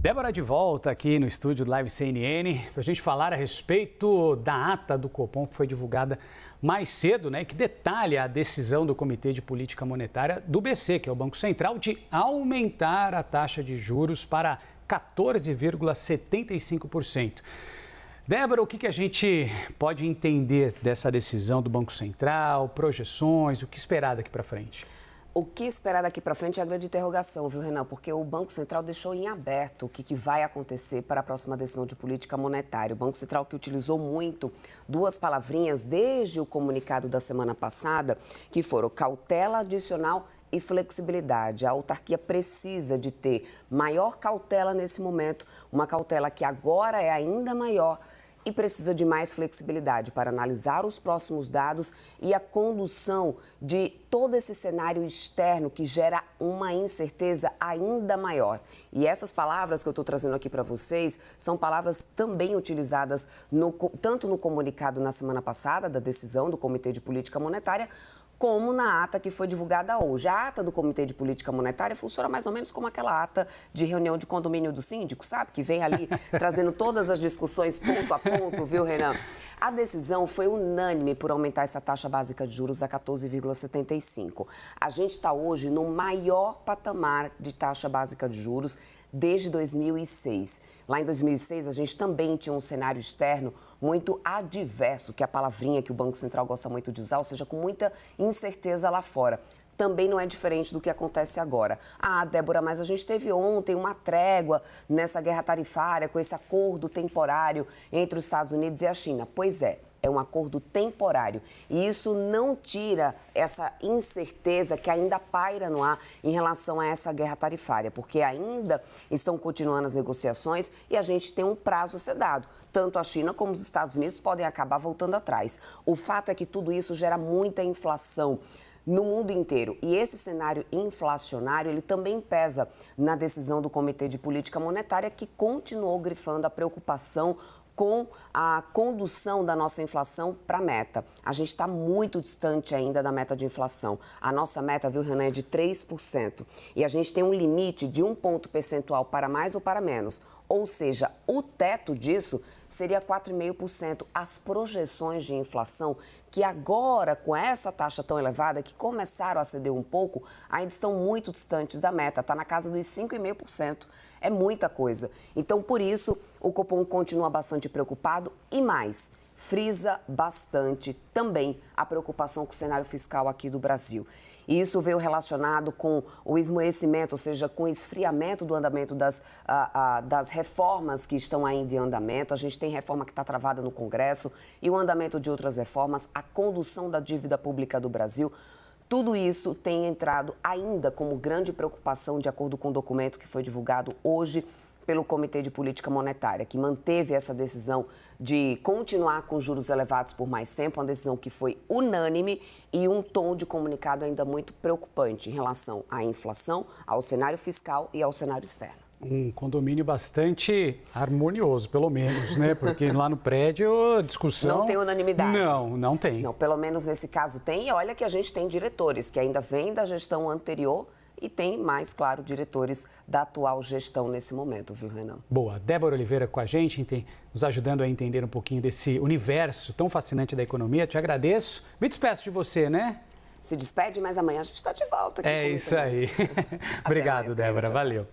Débora de volta aqui no estúdio do Live CNN para a gente falar a respeito da ata do Copom que foi divulgada mais cedo, né, que detalha a decisão do Comitê de Política Monetária do BC, que é o Banco Central, de aumentar a taxa de juros para 14,75%. Débora, o que a gente pode entender dessa decisão do Banco Central, projeções, o que esperar daqui para frente? O que esperar daqui para frente é a grande interrogação, viu, Renan? Porque o Banco Central deixou em aberto o que vai acontecer para a próxima decisão de política monetária. O Banco Central que utilizou muito duas palavrinhas desde o comunicado da semana passada, que foram cautela adicional e flexibilidade. A autarquia precisa de ter maior cautela nesse momento, uma cautela que agora é ainda maior, e precisa de mais flexibilidade para analisar os próximos dados e a condução de todo esse cenário externo que gera uma incerteza ainda maior. E essas palavras que eu estou trazendo aqui para vocês são palavras também utilizadas tanto no comunicado na semana passada da decisão do Comitê de Política Monetária, como na ata que foi divulgada hoje. A ata do Comitê de Política Monetária funciona mais ou menos como aquela ata de reunião de condomínio do síndico, sabe? Que vem ali trazendo todas as discussões ponto a ponto, viu, Renan? A decisão foi unânime por aumentar essa taxa básica de juros a 14,75. A gente está hoje no maior patamar de taxa básica de juros desde 2006. Lá em 2006, a gente também tinha um cenário externo muito adverso, que é a palavrinha que o Banco Central gosta muito de usar, ou seja, com muita incerteza lá fora. Também não é diferente do que acontece agora. Ah, Débora, mas a gente teve ontem uma trégua nessa guerra tarifária, com esse acordo temporário entre os Estados Unidos e a China. Pois é um acordo temporário. E isso não tira essa incerteza que ainda paira no ar em relação a essa guerra tarifária, porque ainda estão continuando as negociações e a gente tem um prazo a ser dado. Tanto a China como os Estados Unidos podem acabar voltando atrás. O fato é que tudo isso gera muita inflação no mundo inteiro. E esse cenário inflacionário, ele também pesa na decisão do Comitê de Política Monetária, que continuou grifando a preocupação com a condução da nossa inflação para a meta. A gente está muito distante ainda da meta de inflação. A nossa meta, viu, Renan, é de 3%. E a gente tem um limite de 1 ponto percentual para mais ou para menos. Ou seja, o teto disso seria 4,5%. As projeções de inflação, que agora, com essa taxa tão elevada, que começaram a ceder um pouco, ainda estão muito distantes da meta. Está na casa dos 5,5%. É muita coisa. Então, por isso, o Copom continua bastante preocupado e mais, frisa bastante também a preocupação com o cenário fiscal aqui do Brasil. E isso veio relacionado com o esmorecimento, ou seja, com o esfriamento do andamento das reformas que estão ainda em andamento. A gente tem reforma que está travada no Congresso e o andamento de outras reformas, a condução da dívida pública do Brasil. Tudo isso tem entrado ainda como grande preocupação, de acordo com o documento que foi divulgado hoje pelo Comitê de Política Monetária, que manteve essa decisão de continuar com juros elevados por mais tempo, uma decisão que foi unânime e um tom de comunicado ainda muito preocupante em relação à inflação, ao cenário fiscal e ao cenário externo. Um condomínio bastante harmonioso, pelo menos, né? Porque lá no prédio a discussão... Não tem unanimidade. Não tem. Não, pelo menos nesse caso tem. E olha que a gente tem diretores que ainda vêm da gestão anterior e tem mais, claro, diretores da atual gestão nesse momento, viu, Renan? Boa. Débora Oliveira com a gente, nos ajudando a entender um pouquinho desse universo tão fascinante da economia. Te agradeço. Me despeço de você, né? Se despede, mas amanhã a gente está de volta aqui. É isso aí. Obrigado, Débora. Valeu.